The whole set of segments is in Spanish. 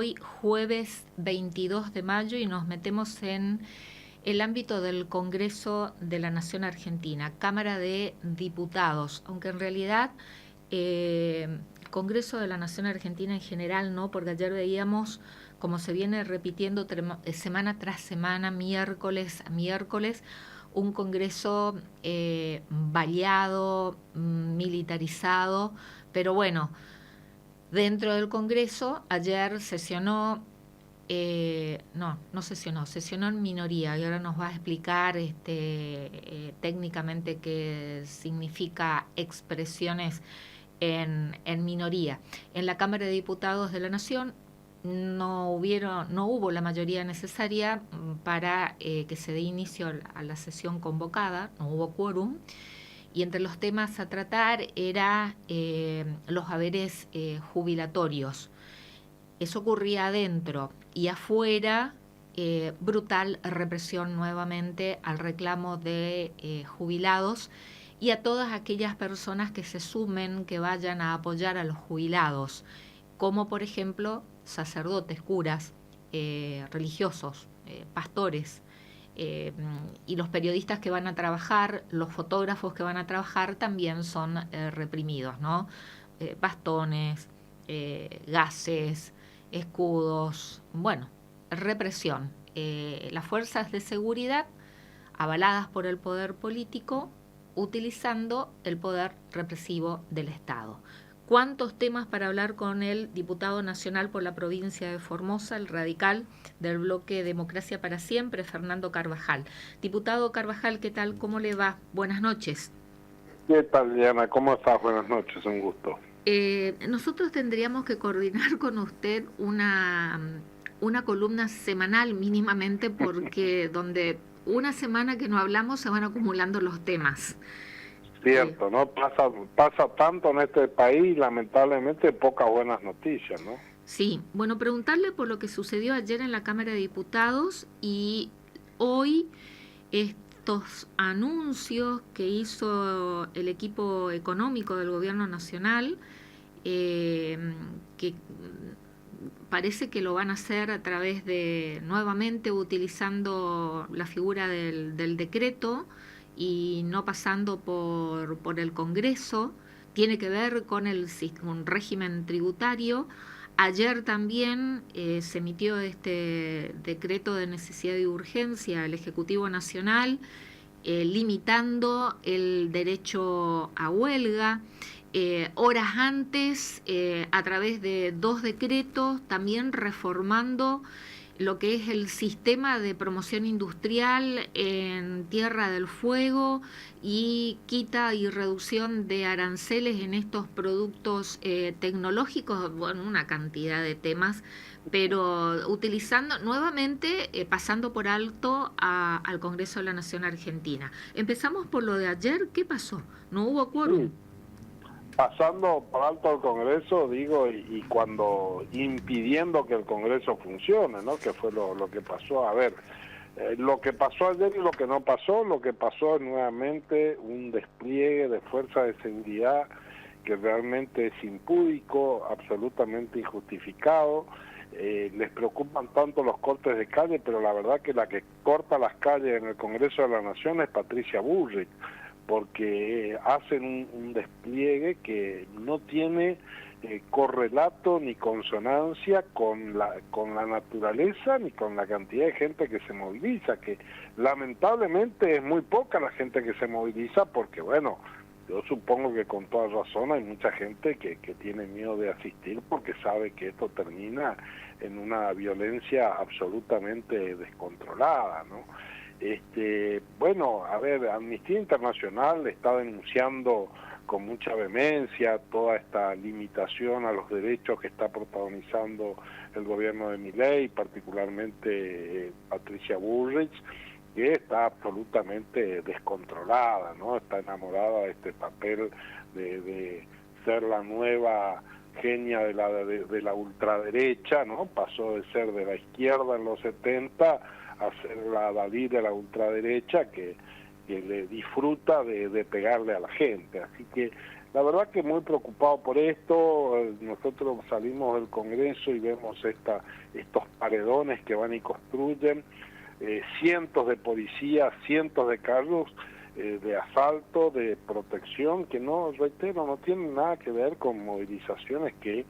hoy jueves 22 de mayo y nos metemos en el ámbito del Congreso de la Nación Argentina, Cámara de Diputados, aunque en realidad Congreso de la Nación Argentina en general no, porque ayer veíamos como se viene repitiendo semana tras semana, miércoles a miércoles, un Congreso baleado, militarizado, pero bueno, dentro del Congreso ayer sesionó, sesionó en minoría y ahora nos va a explicar técnicamente qué significa expresiones en minoría. En la Cámara de Diputados de la Nación no hubo la mayoría necesaria para que se dé inicio a la sesión convocada, no hubo quórum, y entre los temas a tratar era los haberes jubilatorios. Eso ocurría adentro y afuera, brutal represión nuevamente al reclamo de jubilados y a todas aquellas personas que se sumen, que vayan a apoyar a los jubilados, como por ejemplo sacerdotes, curas, religiosos, pastores, y los periodistas que van a trabajar, los fotógrafos que van a trabajar también son reprimidos, ¿no? Bastones, gases, escudos, bueno, represión. Las fuerzas de seguridad avaladas por el poder político utilizando el poder represivo del Estado. ¿Cuántos temas para hablar con el diputado nacional por la provincia de Formosa, el radical del bloque Democracia para Siempre, Fernando Carvajal? Diputado Carvajal, ¿qué tal? ¿Cómo le va? Buenas noches. ¿Qué tal, Diana? ¿Cómo estás? Buenas noches, un gusto. Nosotros tendríamos que coordinar con usted una columna semanal mínimamente porque donde una semana que no hablamos se van acumulando los temas. Cierto, ¿no? Pasa tanto en este país, lamentablemente, pocas buenas noticias, ¿no? Sí, bueno, preguntarle por lo que sucedió ayer en la Cámara de Diputados y hoy estos anuncios que hizo el equipo económico del Gobierno Nacional, que parece que lo van a hacer a través de, nuevamente utilizando la figura del decreto y no pasando por el Congreso, tiene que ver con un régimen tributario. Ayer también se emitió este decreto de necesidad y urgencia del Ejecutivo Nacional, limitando el derecho a huelga. Horas antes, a través de 2 decretos, también reformando lo que es el sistema de promoción industrial en Tierra del Fuego y quita y reducción de aranceles en estos productos tecnológicos, bueno, una cantidad de temas, pero utilizando nuevamente, pasando por alto al Congreso de la Nación Argentina. Empezamos por lo de ayer, ¿qué pasó? ¿No hubo quórum? Sí. Pasando por alto al Congreso, digo, y cuando impidiendo que el Congreso funcione, ¿no? Que fue lo que pasó. A ver, lo que pasó ayer y lo que no pasó, lo que pasó es nuevamente un despliegue de fuerzas de seguridad que realmente es impúdico, absolutamente injustificado. Les preocupan tanto los cortes de calle, pero la verdad que la que corta las calles en el Congreso de la Nación es Patricia Bullrich, porque hacen un despliegue que no tiene correlato ni consonancia con la naturaleza ni con la cantidad de gente que se moviliza, que lamentablemente es muy poca la gente que se moviliza, porque bueno, yo supongo que con toda razón hay mucha gente que tiene miedo de asistir porque sabe que esto termina en una violencia absolutamente descontrolada, ¿no? Bueno, a ver, Amnistía Internacional está denunciando con mucha vehemencia toda esta limitación a los derechos que está protagonizando el gobierno de Milei, particularmente Patricia Bullrich, que está absolutamente descontrolada, ¿no? Está enamorada de este papel de ser la nueva genia de la ultraderecha, ¿no? Pasó de ser de la izquierda en los 70 a ser la Dalí de la ultraderecha que le disfruta de pegarle a la gente. Así que la verdad que muy preocupado por esto. Nosotros salimos del Congreso y vemos estos paredones que van y construyen, cientos de policías, cientos de carros de asalto, de protección, que no, reitero, no tienen nada que ver con movilizaciones que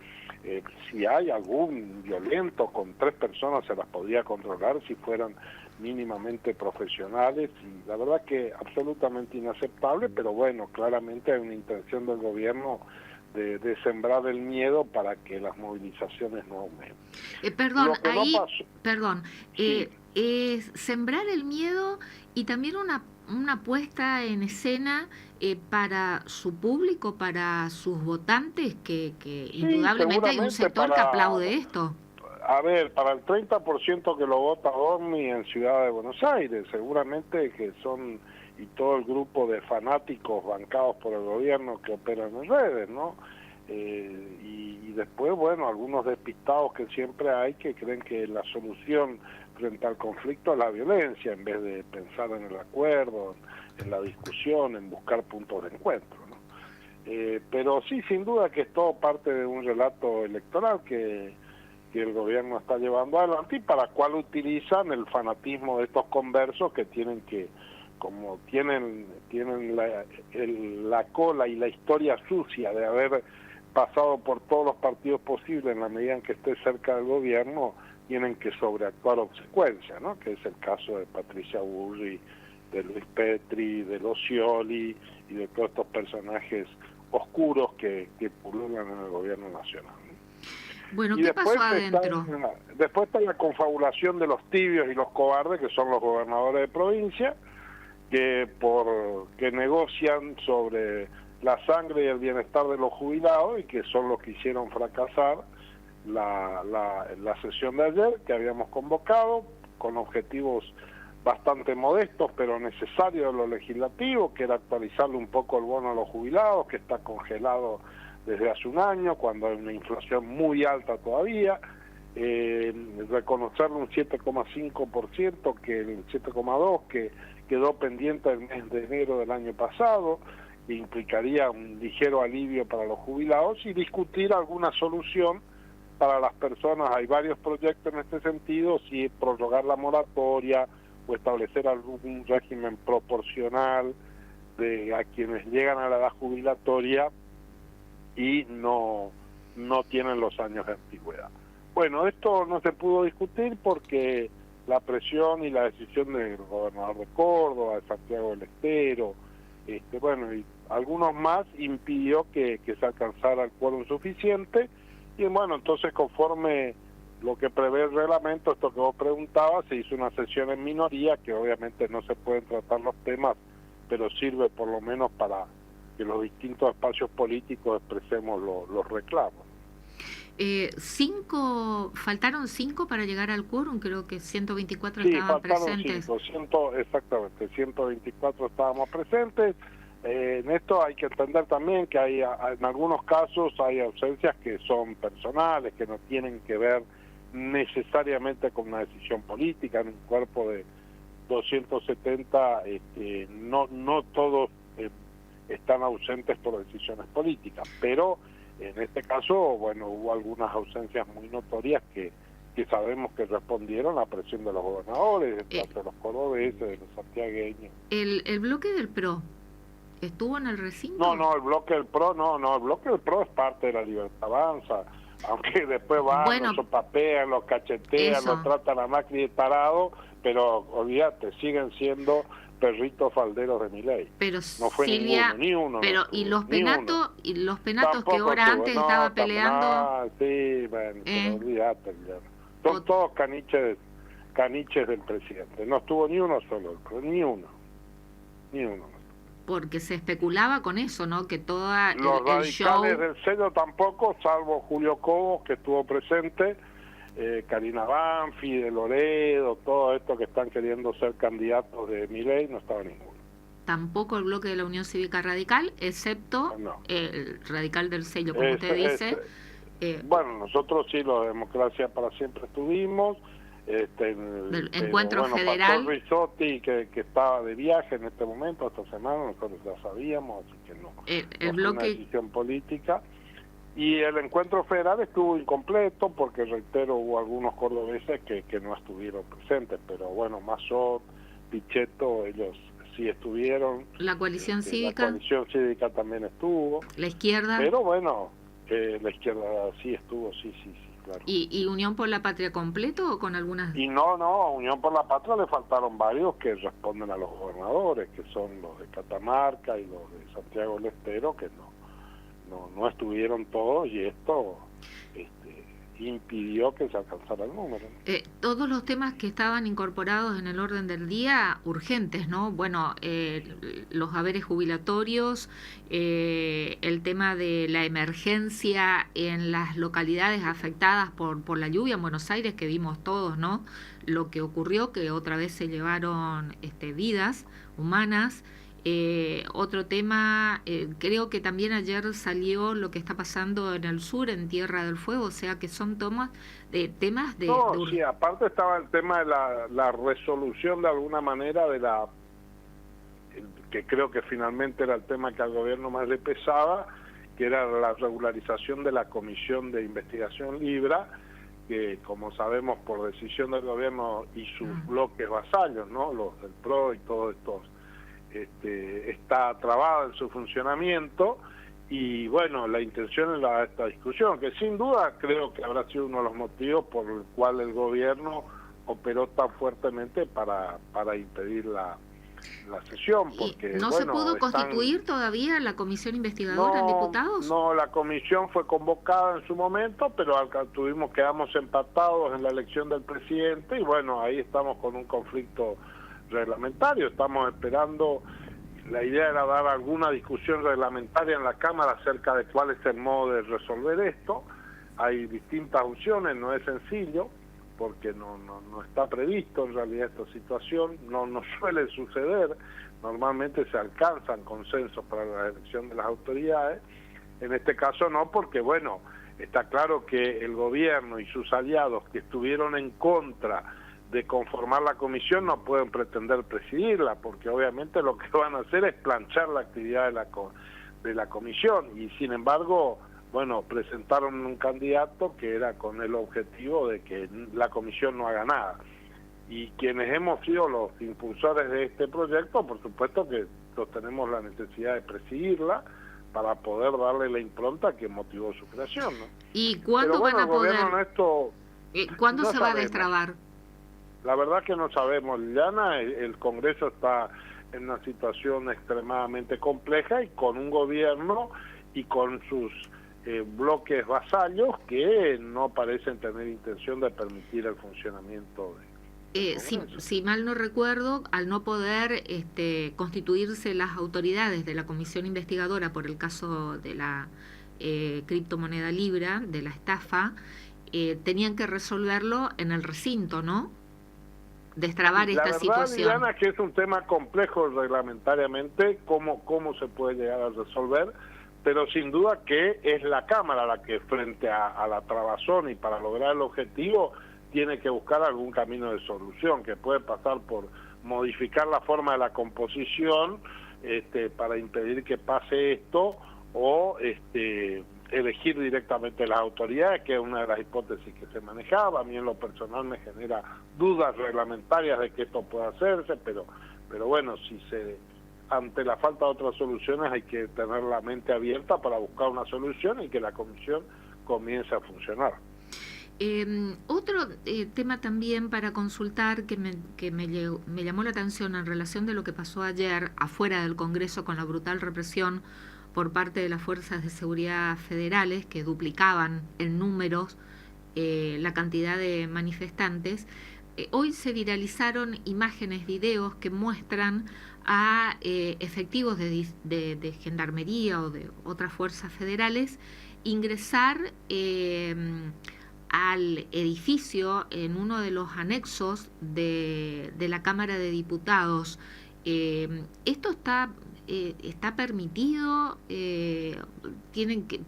si hay algún violento con 3 personas se las podría controlar si fueran mínimamente profesionales, y la verdad que absolutamente inaceptable, pero bueno, claramente hay una intención del gobierno de sembrar el miedo para que las movilizaciones no aumenten. Perdón, Sí. Sembrar el miedo y también una puesta en escena para su público, para sus votantes, que indudablemente hay un sector que aplaude esto. A ver, para el 30% que lo vota Omni en Ciudad de Buenos Aires, seguramente que son, y todo el grupo de fanáticos bancados por el gobierno que operan en redes, ¿no? Y después, bueno, algunos despistados que siempre hay que creen que la solución frente al conflicto es la violencia, en vez de pensar en el acuerdo, en la discusión, en buscar puntos de encuentro, ¿no? Pero sí, sin duda que es todo parte de un relato electoral que el gobierno está llevando adelante y para cual utilizan el fanatismo de estos conversos que tienen que, como tienen la cola y la historia sucia de haber pasado por todos los partidos posibles en la medida en que esté cerca del gobierno, tienen que sobreactuar obsecuencia, ¿no? Que es el caso de Patricia Bullrich, de Luis Petri, de los Scioli y de todos estos personajes oscuros que pululan en el gobierno nacional. Bueno, ¿qué pasó adentro? Después está la confabulación de los tibios y los cobardes, que son los gobernadores de provincia, que negocian sobre la sangre y el bienestar de los jubilados y que son los que hicieron fracasar la sesión de ayer, que habíamos convocado, con objetivos bastante modestos, pero necesarios de lo legislativo, que era actualizarle un poco el bono a los jubilados, que está congelado desde hace un año, cuando hay una inflación muy alta todavía, reconocerle un 7,5%, que el 7,2% que quedó pendiente el mes de enero del año pasado, que implicaría un ligero alivio para los jubilados, y discutir alguna solución para las personas. Hay varios proyectos en este sentido, si prorrogar la moratoria o establecer algún régimen proporcional a quienes llegan a la edad jubilatoria y no tienen los años de antigüedad. Bueno, esto no se pudo discutir porque la presión y la decisión del gobernador de Córdoba, de Santiago del Estero, bueno, y algunos más, impidió que se alcanzara el quórum suficiente. Y bueno, entonces conforme lo que prevé el reglamento, esto que vos preguntabas, se hizo una sesión en minoría, que obviamente no se pueden tratar los temas, pero sirve por lo menos para que los distintos espacios políticos expresemos los reclamos. Faltaron 5 para llegar al quórum, creo que 124 sí, estaban presentes. 5, exactamente, 124 estábamos presentes. En esto hay que entender también que en algunos casos hay ausencias que son personales, que no tienen que ver necesariamente con una decisión política. En un cuerpo de 270 no todos están ausentes por decisiones políticas, pero en este caso, bueno, hubo algunas ausencias muy notorias que sabemos que respondieron a la presión de los gobernadores, de los cordobeses, de los santiagueños. El bloque del PRO ¿estuvo en el recinto? No, el bloque del PRO el bloque del PRO es parte de la Libertad Avanza, aunque después van, los sopapean, los cachetean, los tratan a Macri de tarado, pero olvídate, siguen siendo perritos falderos de Milei. Pero no fue Silvia, ni uno. Pero y los penatos que hora antes estaba peleando. Sí, bueno, pero olvídate, son todos caniches del presidente. No estuvo ni uno solo, ni uno. Porque se especulaba con eso, ¿no? Que toda los radicales del sello tampoco, salvo Julio Cobos, que estuvo presente, Karina Banfi, de Loredo, todo esto que están queriendo ser candidatos de Milei, no estaba ninguno. Tampoco el bloque de la Unión Cívica Radical, excepto el radical del sello, como usted dice. Bueno, nosotros sí, los de Democracia para Siempre estuvimos, Del pero encuentro bueno, federal. pasó Rizotti, que estaba de viaje en este momento, esta semana, nosotros ya sabíamos, así que no El fue una bloque. decisión política. Y el encuentro federal estuvo incompleto porque, reitero, hubo algunos cordobeses que no estuvieron presentes, pero bueno, Mazot, Pichetto, ellos sí estuvieron. La coalición cívica. La coalición cívica también estuvo. La izquierda. Pero bueno, la izquierda sí estuvo, sí, claro. ¿Y Unión por la Patria completo o con algunas? Y no, a Unión por la Patria le faltaron varios que responden a los gobernadores, que son los de Catamarca y los de Santiago del Estero, que no estuvieron todos, y esto impidió que se alcanzara el número. Todos los temas que estaban incorporados en el orden del día, urgentes, ¿no? Bueno, los haberes jubilatorios, el tema de la emergencia en las localidades afectadas por la lluvia en Buenos Aires, que vimos todos, ¿no? Lo que ocurrió, que otra vez se llevaron vidas humanas. Otro tema, creo que también ayer salió lo que está pasando en el sur, en Tierra del Fuego, o sea que son temas de... No, sí, aparte estaba el tema de la resolución de alguna manera que creo que finalmente era el tema que al gobierno más le pesaba, que era la regularización de la Comisión de Investigación Libra, que como sabemos por decisión del gobierno y sus bloques vasallos, ¿no? Los del PRO y todos estos, está trabada en su funcionamiento. Y bueno, la intención es esta discusión, que sin duda creo que habrá sido uno de los motivos por el cual el gobierno operó tan fuertemente para impedir la sesión, porque ¿No se pudo constituir todavía la comisión investigadora en diputados? No, la comisión fue convocada en su momento, pero quedamos empatados en la elección del presidente, y bueno, ahí estamos con un conflicto reglamentario, estamos esperando. La idea era dar alguna discusión reglamentaria en la Cámara acerca de cuál es el modo de resolver esto. Hay distintas opciones, no es sencillo, porque no está previsto en realidad esta situación, no suele suceder, normalmente se alcanzan consensos para la elección de las autoridades, en este caso no, porque bueno, está claro que el gobierno y sus aliados que estuvieron en contra de conformar la comisión no pueden pretender presidirla, porque obviamente lo que van a hacer es planchar la actividad de la comisión, y sin embargo, bueno, presentaron un candidato que era con el objetivo de que la comisión no haga nada. Y quienes hemos sido los impulsores de este proyecto, por supuesto que tenemos la necesidad de presidirla para poder darle la impronta que motivó su creación, ¿no? ¿Y cuándo van a poder? ¿Cuándo se va a destrabar? La verdad que no sabemos, Liliana. El Congreso está en una situación extremadamente compleja y con un gobierno y con sus bloques vasallos que no parecen tener intención de permitir el funcionamiento del si mal no recuerdo, al no poder constituirse las autoridades de la comisión investigadora por el caso de la criptomoneda Libra, de la estafa, tenían que resolverlo en el recinto, ¿no? Destrabar esta situación. La verdad, Diana, que es un tema complejo reglamentariamente, cómo se puede llegar a resolver, pero sin duda que es la Cámara la que frente a la trabazón y para lograr el objetivo tiene que buscar algún camino de solución, que puede pasar por modificar la forma de la composición para impedir que pase esto, o elegir directamente las autoridades, que es una de las hipótesis que se manejaba. A mí en lo personal me genera dudas reglamentarias de que esto pueda hacerse, pero bueno, ante la falta de otras soluciones hay que tener la mente abierta para buscar una solución y que la comisión comience a funcionar. Otro tema también para consultar que me llamó la atención en relación de lo que pasó ayer afuera del Congreso con la brutal represión por parte de las fuerzas de seguridad federales, que duplicaban en números la cantidad de manifestantes. Hoy se viralizaron imágenes, videos que muestran a efectivos de gendarmería o de otras fuerzas federales ingresar al edificio en uno de los anexos de la Cámara de Diputados. ¿Esto está permitido?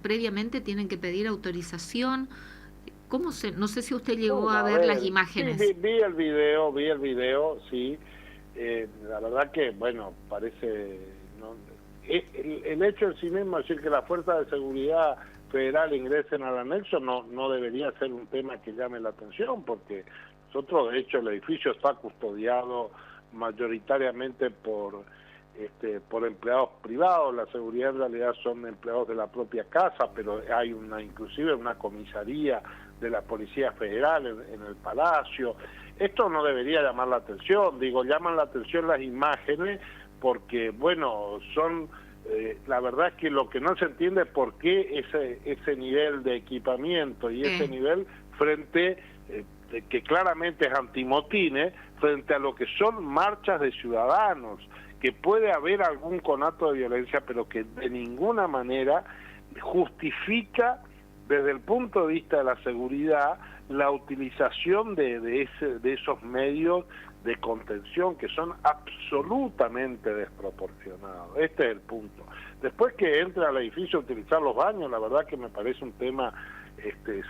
Previamente tienen que pedir autorización? no sé si usted llegó Bueno, a ver las imágenes. Sí, vi el video, sí. La verdad que, bueno, parece... ¿no? El hecho en sí mismo, es decir, que las fuerzas de seguridad federal ingresen al anexo, no debería ser un tema que llame la atención, porque nosotros, de hecho, el edificio está custodiado mayoritariamente por empleados privados. La seguridad en realidad son empleados de la propia casa, pero hay inclusive una comisaría de la Policía Federal en el Palacio. Esto no debería llamar la atención, llaman la atención las imágenes porque, bueno, son... la verdad es que lo que no se entiende es por qué ese nivel de equipamiento y ese nivel frente, que claramente es antimotines, frente a lo que son marchas de ciudadanos, que puede haber algún conato de violencia, pero que de ninguna manera justifica desde el punto de vista de la seguridad la utilización de esos medios de contención que son absolutamente desproporcionados. Este es el punto. Después que entre al edificio a utilizar los baños, la verdad que me parece un tema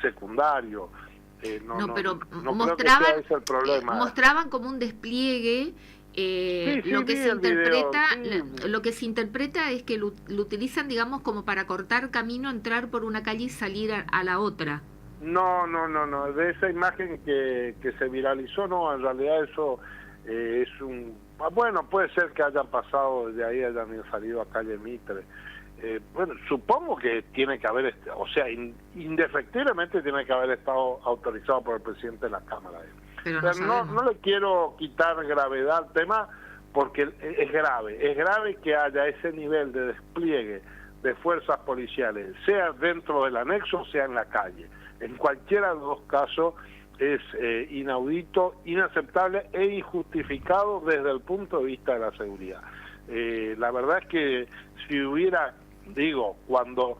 secundario. Pero creo que sea ese el problema. mostraban como un despliegue. Lo que se interpreta, lo que se interpreta es que lo utilizan, digamos, como para cortar camino, entrar por una calle y salir a la otra. No, de esa imagen que se viralizó, no, en realidad eso es bueno, puede ser que hayan pasado desde ahí, hayan salido a calle Mitre. Bueno, supongo que tiene que haber, o sea, indefectiblemente tiene que haber estado autorizado por el presidente de la Cámara. Pero no le quiero quitar gravedad al tema porque es grave que haya ese nivel de despliegue de fuerzas policiales, sea dentro del anexo, sea en la calle. En cualquiera de los dos casos es inaudito, inaceptable e injustificado desde el punto de vista de la seguridad. La verdad es que si hubiera, cuando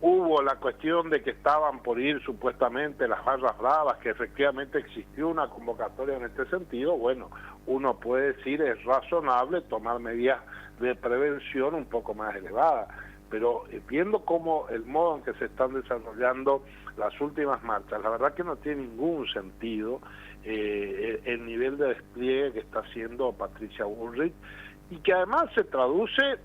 hubo la cuestión de que estaban por ir supuestamente las barras bravas, que efectivamente existió una convocatoria en este sentido, bueno, uno puede decir es razonable tomar medidas de prevención un poco más elevadas, pero viendo cómo el modo en que se están desarrollando las últimas marchas, la verdad que no tiene ningún sentido el nivel de despliegue que está haciendo Patricia Bullrich, y que además se traduce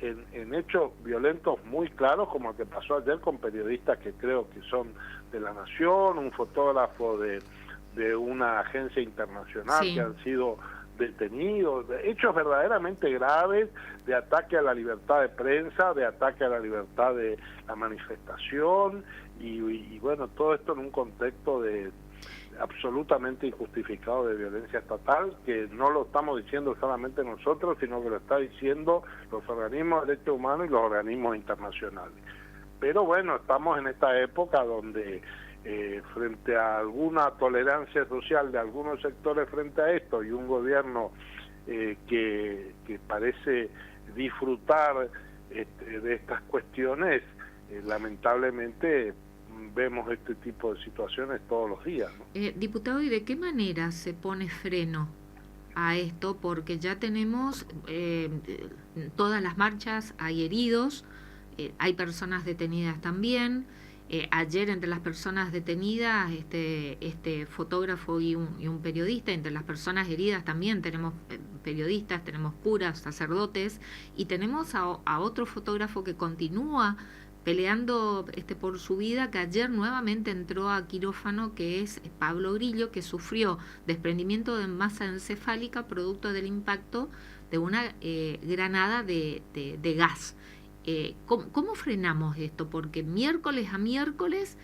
en hechos violentos muy claros, como el que pasó ayer con periodistas que creo que son de La Nación, un fotógrafo de una agencia internacional, sí, que han sido detenidos, hechos verdaderamente graves de ataque a la libertad de prensa, de ataque a la libertad de la manifestación, y bueno, todo esto en un contexto de absolutamente injustificado de violencia estatal, que no lo estamos diciendo solamente nosotros, sino que lo está diciendo los organismos de derechos humanos y los organismos internacionales. Pero bueno, estamos en esta época donde frente a alguna tolerancia social de algunos sectores frente a esto y un gobierno que parece disfrutar de estas cuestiones, lamentablemente vemos este tipo de situaciones todos los días, ¿no? Diputado, ¿y de qué manera se pone freno a esto? Porque ya tenemos todas las marchas, hay heridos, hay personas detenidas también. Ayer entre las personas detenidas, este fotógrafo y un periodista, entre las personas heridas también tenemos periodistas, tenemos curas, sacerdotes, y tenemos a otro fotógrafo que continúa peleando por su vida, que ayer nuevamente entró a quirófano, que es Pablo Grillo, que sufrió desprendimiento de masa encefálica producto del impacto de una granada de gas. ¿Cómo frenamos esto? Porque miércoles a miércoles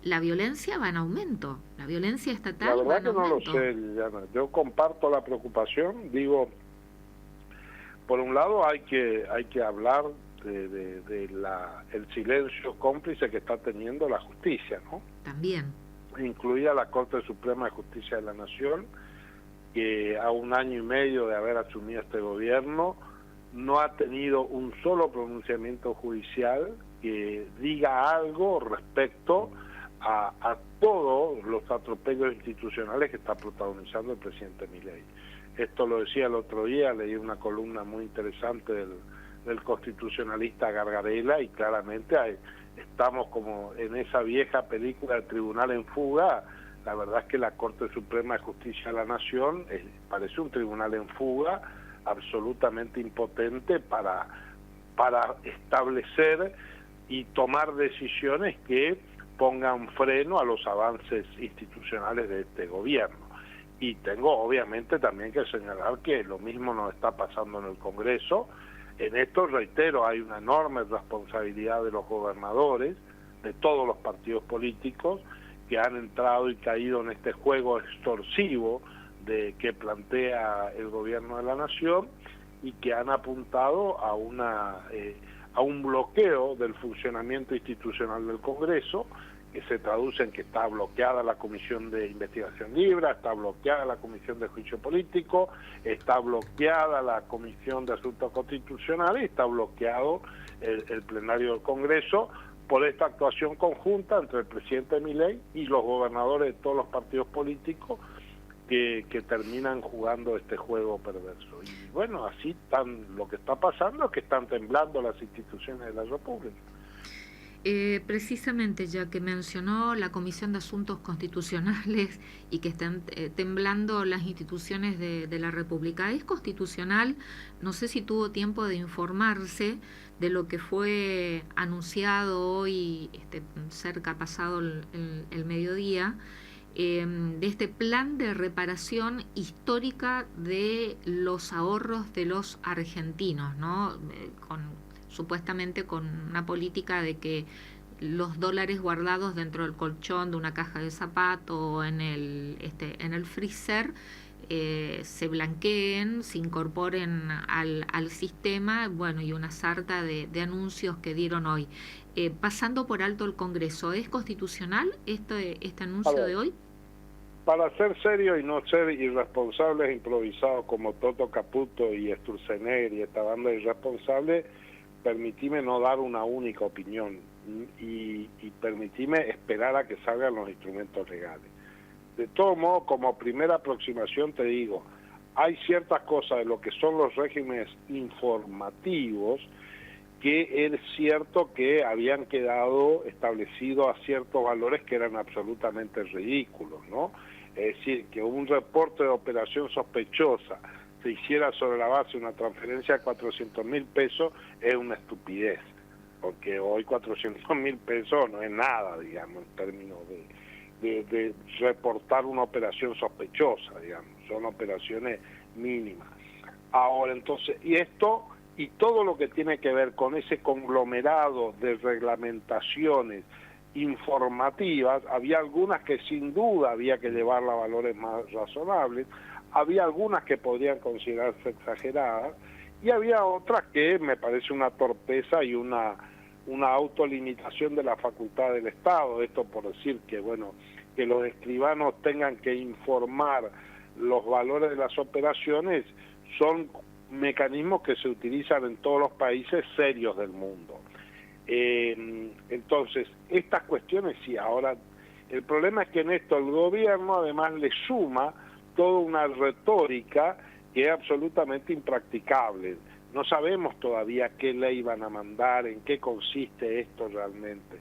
la violencia va en aumento, la violencia estatal va en aumento. La verdad que no lo sé, Liliana. Yo comparto la preocupación. Por un lado hay que hablar el silencio cómplice que está teniendo la justicia, ¿no? También. Incluida la Corte Suprema de Justicia de la Nación, que a 1 año y medio de haber asumido este gobierno no ha tenido un solo pronunciamiento judicial que diga algo respecto a todos los atropellos institucionales que está protagonizando el presidente Milei. Esto lo decía el otro día, leí una columna muy interesante del constitucionalista Gargarella, y claramente estamos como en esa vieja película del Tribunal en Fuga. La verdad es que la Corte Suprema de Justicia de la Nación parece un tribunal en fuga, absolutamente impotente para establecer y tomar decisiones que pongan freno a los avances institucionales de este gobierno. Y tengo obviamente también que señalar que lo mismo nos está pasando en el Congreso. En esto, reitero, hay una enorme responsabilidad de los gobernadores, de todos los partidos políticos, que han entrado y caído en este juego extorsivo que plantea el gobierno de la Nación y que han apuntado a un bloqueo del funcionamiento institucional del Congreso, que se traduce en que está bloqueada la Comisión de Investigación Libre, está bloqueada la Comisión de Juicio Político, está bloqueada la Comisión de Asuntos Constitucionales y está bloqueado el plenario del Congreso por esta actuación conjunta entre el presidente Milei y los gobernadores de todos los partidos políticos que terminan jugando este juego perverso. Y bueno, así lo que está pasando es que están temblando las instituciones de la República. Precisamente, ya que mencionó la Comisión de Asuntos Constitucionales y que están temblando las instituciones de la República, ¿es constitucional? No sé si tuvo tiempo de informarse de lo que fue anunciado hoy, cerca pasado el mediodía, de este plan de reparación histórica de los ahorros de los argentinos, ¿no? Supuestamente con una política de que los dólares guardados dentro del colchón de una caja de zapatos o en el freezer se blanqueen, se incorporen al sistema, bueno, y una sarta de anuncios que dieron hoy. Pasando por alto el Congreso, ¿es constitucional este anuncio de hoy? Para ser serio y no ser irresponsables improvisados como Toto Caputo y Sturzenegger y esta banda irresponsable, permitime no dar una única opinión y permitime esperar a que salgan los instrumentos legales. De todo modo, como primera aproximación te digo, hay ciertas cosas de lo que son los regímenes informativos que es cierto que habían quedado establecidos a ciertos valores que eran absolutamente ridículos, ¿no? Es decir, que un reporte de operación sospechosa se hiciera sobre la base de una transferencia de 400.000 pesos es una estupidez, porque hoy 400.000 pesos no es nada, digamos, en términos de reportar una operación sospechosa, digamos, son operaciones mínimas. Ahora, entonces, y todo lo que tiene que ver con ese conglomerado de reglamentaciones informativas, había algunas que sin duda había que llevarla a valores más razonables, había algunas que podrían considerarse exageradas y había otras que me parece una torpeza y una autolimitación de la facultad del Estado. Esto por decir que, bueno, que los escribanos tengan que informar los valores de las operaciones son mecanismos que se utilizan en todos los países serios del mundo. Entonces, estas cuestiones sí, ahora, el problema es que en esto el gobierno además le suma toda una retórica que es absolutamente impracticable. No sabemos todavía qué ley van a mandar, en qué consiste esto realmente.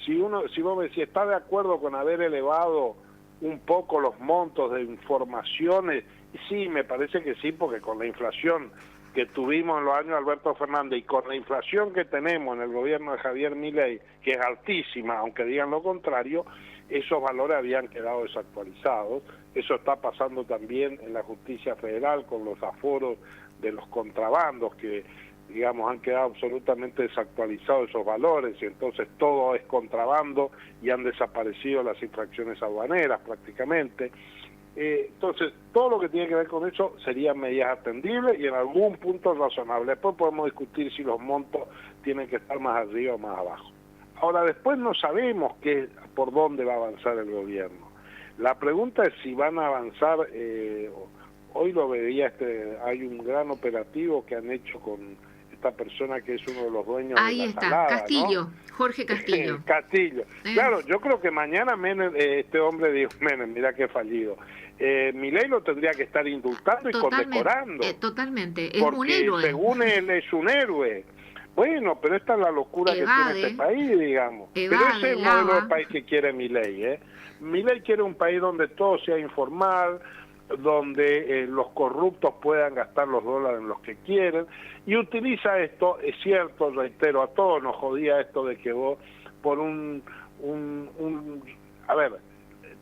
Si vos me decís, ¿está de acuerdo con haber elevado un poco los montos de informaciones? Sí, me parece que sí, porque con la inflación que tuvimos en los años de Alberto Fernández y con la inflación que tenemos en el gobierno de Javier Milei, que es altísima, aunque digan lo contrario, esos valores habían quedado desactualizados. Eso está pasando también en la justicia federal con los aforos de los contrabandos que, digamos, han quedado absolutamente desactualizados esos valores y entonces todo es contrabando y han desaparecido las infracciones aduaneras prácticamente. Entonces, todo lo que tiene que ver con eso serían medidas atendibles y en algún punto razonable. Después podemos discutir si los montos tienen que estar más arriba o más abajo. Ahora, después no sabemos por dónde va a avanzar el gobierno. La pregunta es si van a avanzar, hoy lo veía, hay un gran operativo que han hecho con esta persona que es uno de los dueños ahí de la está, salada, Castillo, ¿no? Jorge Castillo. Castillo. Claro, yo creo que mañana este hombre dijo, Menem, mira qué fallido. Milei lo tendría que estar indultando y condecorando. Totalmente, es porque un héroe. según él es un héroe. Bueno, pero esta es la locura que tiene este país, digamos. Pero ese es el modelo de país que quiere Milei, ¿eh? Milei quiere un país donde todo sea informal, donde los corruptos puedan gastar los dólares en los que quieren, y utiliza esto, es cierto, reitero, a todos nos jodía esto de que vos, por a ver,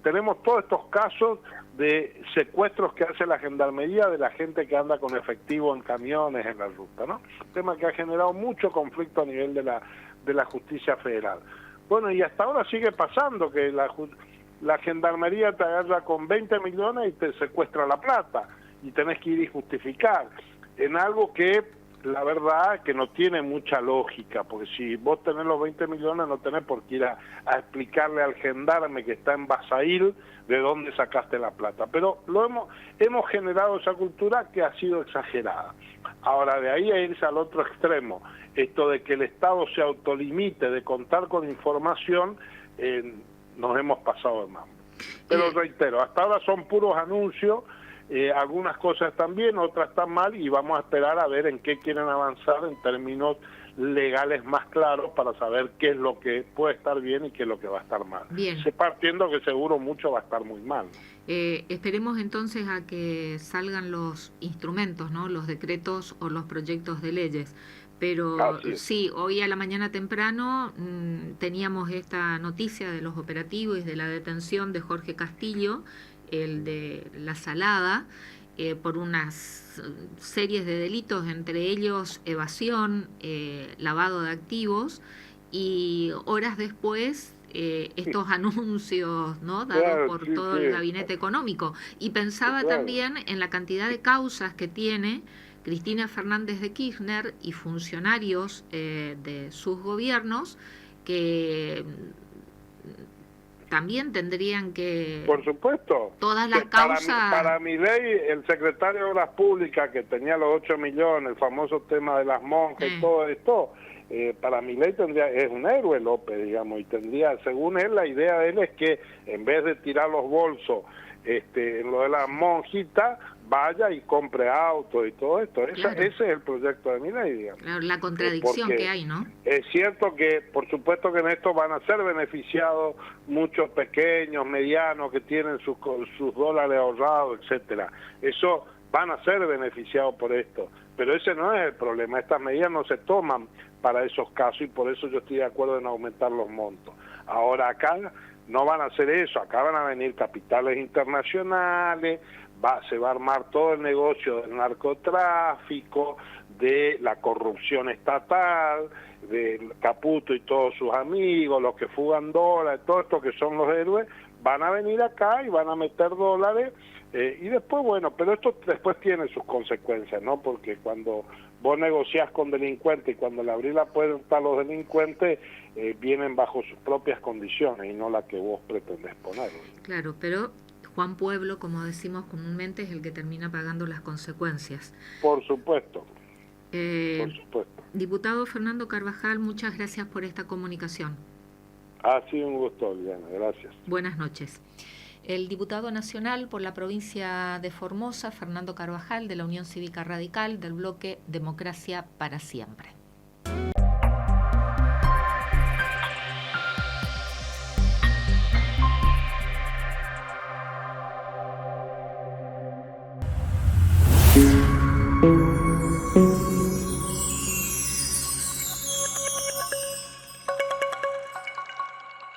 tenemos todos estos casos de secuestros que hace la gendarmería de la gente que anda con efectivo en camiones en la ruta, ¿no? Un tema que ha generado mucho conflicto a nivel de la justicia federal. Bueno, y hasta ahora sigue pasando que la gendarmería te agarra con 20 millones y te secuestra la plata, y tenés que ir y justificar en algo que la verdad que no tiene mucha lógica, porque si vos tenés los 20 millones no tenés por qué ir a explicarle al gendarme que está en Basail de dónde sacaste la plata, pero hemos generado esa cultura que ha sido exagerada. Ahora, de ahí a irse al otro extremo, esto de que el Estado se autolimite de contar con información, nos hemos pasado de mambo. Pero reitero, hasta ahora son puros anuncios. Algunas cosas están bien, otras están mal, y vamos a esperar a ver en qué quieren avanzar en términos legales más claros para saber qué es lo que puede estar bien y qué es lo que va a estar mal. Bien. Partiendo que seguro mucho va a estar muy mal. Esperemos entonces a que salgan los instrumentos, ¿no? Los decretos o los proyectos de leyes. Pero sí, hoy a la mañana temprano teníamos esta noticia de los operativos y de la detención de Jorge Castillo, el de La Salada, por unas series de delitos, entre ellos evasión, lavado de activos, y horas después estos anuncios, ¿no?, dados por todo el gabinete económico. Y pensaba también en la cantidad de causas que tiene Cristina Fernández de Kirchner y funcionarios de sus gobiernos que también tendrían que... Por supuesto. Todas las causas... Para Milei, el secretario de Obras Públicas, que tenía los 8 millones, el famoso tema de las monjas y todo esto, para Milei es un héroe López, digamos, y tendría, según él, la idea de él es que en vez de tirar los bolsos en lo de las monjitas, vaya y compre autos y todo esto. Ese es el proyecto de Milei, digamos. Claro, la contradicción que hay, ¿no? Es cierto que, por supuesto que en esto van a ser beneficiados muchos pequeños, medianos, que tienen sus dólares ahorrados, etcétera. Eso van a ser beneficiados por esto. Pero ese no es el problema. Estas medidas no se toman para esos casos, y por eso yo estoy de acuerdo en aumentar los montos. Ahora acá no van a hacer eso, acá van a venir capitales internacionales, se va a armar todo el negocio del narcotráfico, de la corrupción estatal, de Caputo y todos sus amigos, los que fugan dólares, todo esto que son los héroes, van a venir acá y van a meter dólares, y después, bueno, pero esto después tiene sus consecuencias, ¿no? Porque cuando vos negociás con delincuentes y cuando le abrís la puerta a los delincuentes, vienen bajo sus propias condiciones y no la que vos pretendés poner. Claro, pero Juan Pueblo, como decimos comúnmente, es el que termina pagando las consecuencias. Por supuesto. Por supuesto. Diputado Fernando Carvajal, muchas gracias por esta comunicación. Ha sido un gusto, Liliana. Gracias. Buenas noches. El diputado nacional por la provincia de Formosa, Fernando Carvajal, de la Unión Cívica Radical, del bloque Democracia para Siempre.